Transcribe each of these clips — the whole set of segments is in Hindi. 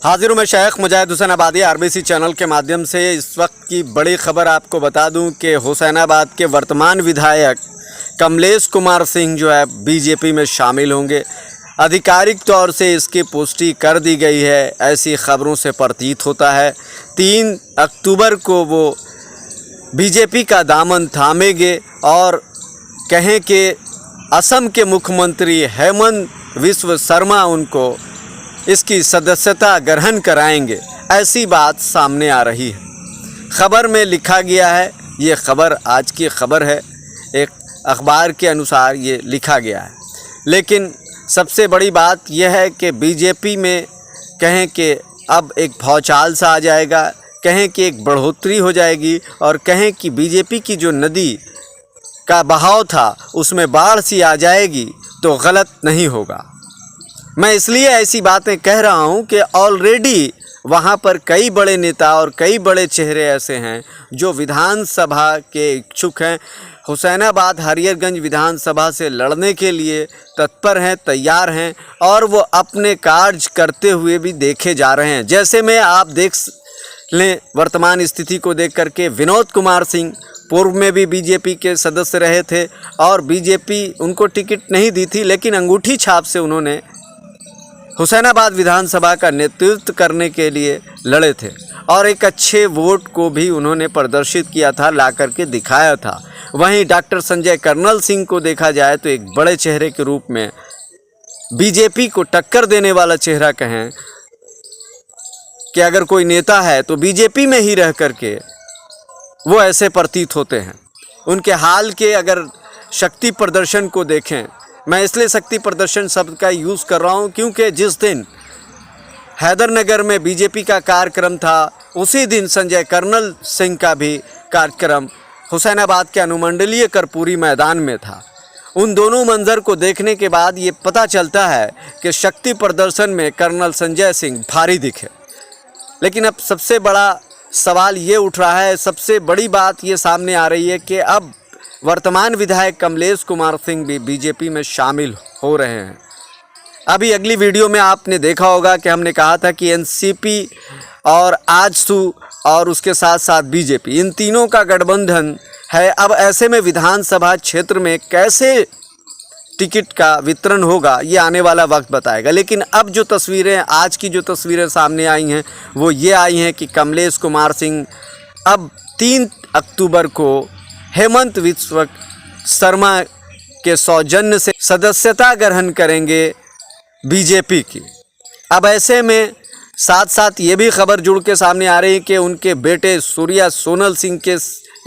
हाजिर हूं मैं शेख मुजाहिद हुसैन आबादी आरबीसी चैनल के माध्यम से। इस वक्त की बड़ी खबर आपको बता दूं कि हुसैनाबाद के वर्तमान विधायक कमलेश कुमार सिंह जो है बीजेपी में शामिल होंगे। आधिकारिक तौर से इसकी पुष्टि कर दी गई है, ऐसी खबरों से प्रतीत होता है। 3 अक्टूबर को वो बीजेपी का दामन थामेंगे और कहें कि असम के मुख्यमंत्री हेमंत बिस्वा शर्मा उनको इसकी सदस्यता ग्रहण कराएंगे, ऐसी बात सामने आ रही है। खबर में लिखा गया है, ये खबर आज की खबर है, एक अखबार के अनुसार ये लिखा गया है। लेकिन सबसे बड़ी बात यह है कि बीजेपी में कहें कि अब एक भौचाल सा आ जाएगा, कहें कि एक बढ़ोतरी हो जाएगी और कहें कि बीजेपी की जो नदी का बहाव था उसमें बाढ़ सी आ जाएगी, तो गलत नहीं होगा। मैं इसलिए ऐसी बातें कह रहा हूं कि ऑलरेडी वहां पर कई बड़े नेता और कई बड़े चेहरे ऐसे हैं जो विधानसभा के इच्छुक हैं, हुसैनाबाद हरियरगंज विधानसभा से लड़ने के लिए तत्पर हैं, तैयार हैं और वो अपने कार्य करते हुए भी देखे जा रहे हैं। जैसे में आप देख लें वर्तमान स्थिति को देख करके, विनोद कुमार सिंह पूर्व में भी बीजेपी के सदस्य रहे थे और बीजेपी उनको टिकट नहीं दी थी, लेकिन अंगूठी छाप से उन्होंने हुसैनाबाद विधानसभा का नेतृत्व करने के लिए लड़े थे और एक अच्छे वोट को भी उन्होंने प्रदर्शित किया था, ला करके दिखाया था। वहीं डॉक्टर संजय कर्नल सिंह को देखा जाए तो एक बड़े चेहरे के रूप में बीजेपी को टक्कर देने वाला चेहरा कहें कि अगर कोई नेता है तो बीजेपी में ही रह करके वो ऐसे प्रतीत होते हैं। उनके हाल के अगर शक्ति प्रदर्शन को देखें, मैं इसलिए शक्ति प्रदर्शन शब्द का यूज़ कर रहा हूं क्योंकि जिस दिन हैदरनगर में बीजेपी का कार्यक्रम था उसी दिन संजय कर्नल सिंह का भी कार्यक्रम हुसैनाबाद के अनुमंडलीय कर्पूरी मैदान में था। उन दोनों मंजर को देखने के बाद ये पता चलता है कि शक्ति प्रदर्शन में कर्नल संजय सिंह भारी दिखे। लेकिन अब सबसे बड़ा सवाल ये उठ रहा है, सबसे बड़ी बात ये सामने आ रही है कि अब वर्तमान विधायक कमलेश कुमार सिंह भी बीजेपी में शामिल हो रहे हैं। अभी अगली वीडियो में आपने देखा होगा कि हमने कहा था कि एनसीपी और आजसू और उसके साथ साथ बीजेपी, इन तीनों का गठबंधन है। अब ऐसे में विधानसभा क्षेत्र में कैसे टिकट का वितरण होगा ये आने वाला वक्त बताएगा। लेकिन अब जो तस्वीरें, आज की जो तस्वीरें सामने आई हैं वो ये आई हैं कि कमलेश कुमार सिंह अब 3 अक्टूबर को हेमंत बिस्वा शर्मा के सौजन्य से सदस्यता ग्रहण करेंगे बीजेपी की। अब ऐसे में साथ साथ ये भी खबर जुड़ के सामने आ रही है कि उनके बेटे सूर्या सोनल सिंह के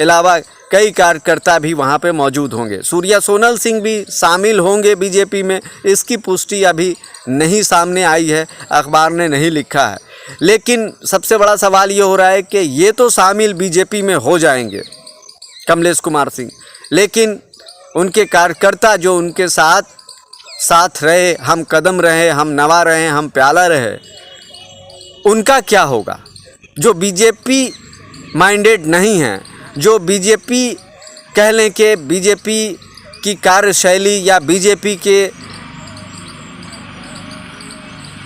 अलावा कई कार्यकर्ता भी वहाँ पे मौजूद होंगे। सूर्या सोनल सिंह भी शामिल होंगे बीजेपी में, इसकी पुष्टि अभी नहीं सामने आई है, अखबार ने नहीं लिखा है। लेकिन सबसे बड़ा सवाल ये हो रहा है कि ये तो शामिल बीजेपी में हो जाएंगे कमलेश कुमार सिंह, लेकिन उनके कार्यकर्ता जो उनके साथ रहे, हम कदम रहे, हम नवा रहे, हम प्याला रहे, उनका क्या होगा? जो बीजेपी माइंडेड नहीं हैं, जो बीजेपी कह लें कि बीजेपी की कार्यशैली या बीजेपी के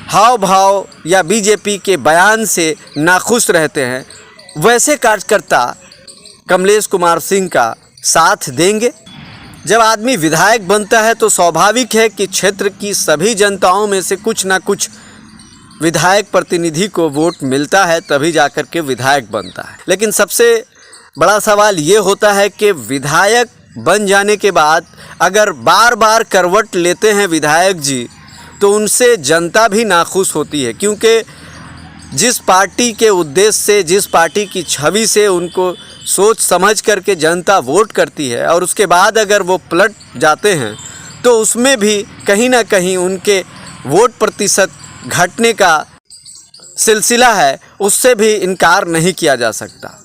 हाव भाव या बीजेपी के बयान से नाखुश रहते हैं, वैसे कार्यकर्ता कमलेश कुमार सिंह का साथ देंगे। जब आदमी विधायक बनता है तो स्वाभाविक है कि क्षेत्र की सभी जनताओं में से कुछ ना कुछ विधायक प्रतिनिधि को वोट मिलता है, तभी जाकर के विधायक बनता है। लेकिन सबसे बड़ा सवाल ये होता है कि विधायक बन जाने के बाद अगर बार बार करवट लेते हैं विधायक जी, तो उनसे जनता भी नाखुश होती है, क्योंकि जिस पार्टी के उद्देश्य से, जिस पार्टी की छवि से उनको सोच समझ करके जनता वोट करती है और उसके बाद अगर वो पलट जाते हैं तो उसमें भी कहीं ना कहीं उनके वोट प्रतिशत घटने का सिलसिला है, उससे भी इनकार नहीं किया जा सकता।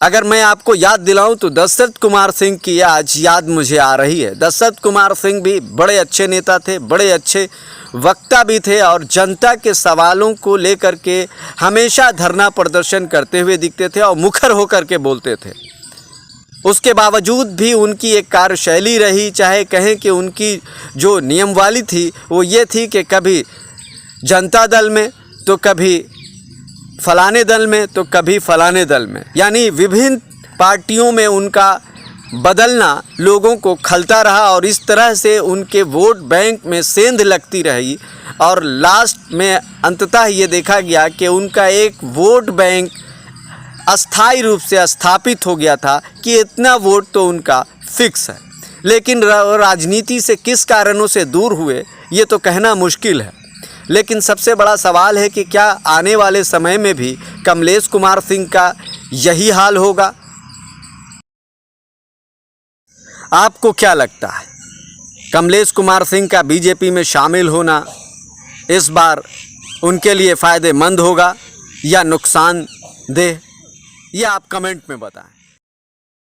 अगर मैं आपको याद दिलाऊं तो दशरथ कुमार सिंह की आज याद मुझे आ रही है। दशरथ कुमार सिंह भी बड़े अच्छे नेता थे, बड़े अच्छे वक्ता भी थे और जनता के सवालों को लेकर के हमेशा धरना प्रदर्शन करते हुए दिखते थे और मुखर होकर के बोलते थे। उसके बावजूद भी उनकी एक कार्यशैली रही, चाहे कहें कि उनकी जो नियमवाली थी वो ये थी कि कभी जनता दल में, तो कभी फलाने दल में तो कभी फलाने दल में, यानी विभिन्न पार्टियों में उनका बदलना लोगों को खलता रहा और इस तरह से उनके वोट बैंक में सेंध लगती रही और लास्ट में अंततः ये देखा गया कि उनका एक वोट बैंक अस्थायी रूप से स्थापित हो गया था कि इतना वोट तो उनका फिक्स है। लेकिन राजनीति से किस कारणों से दूर हुए ये तो कहना मुश्किल है। लेकिन सबसे बड़ा सवाल है कि क्या आने वाले समय में भी कमलेश कुमार सिंह का यही हाल होगा? आपको क्या लगता है, कमलेश कुमार सिंह का बीजेपी में शामिल होना इस बार उनके लिए फ़ायदेमंद होगा या नुकसानदेह? ये आप कमेंट में बताएं।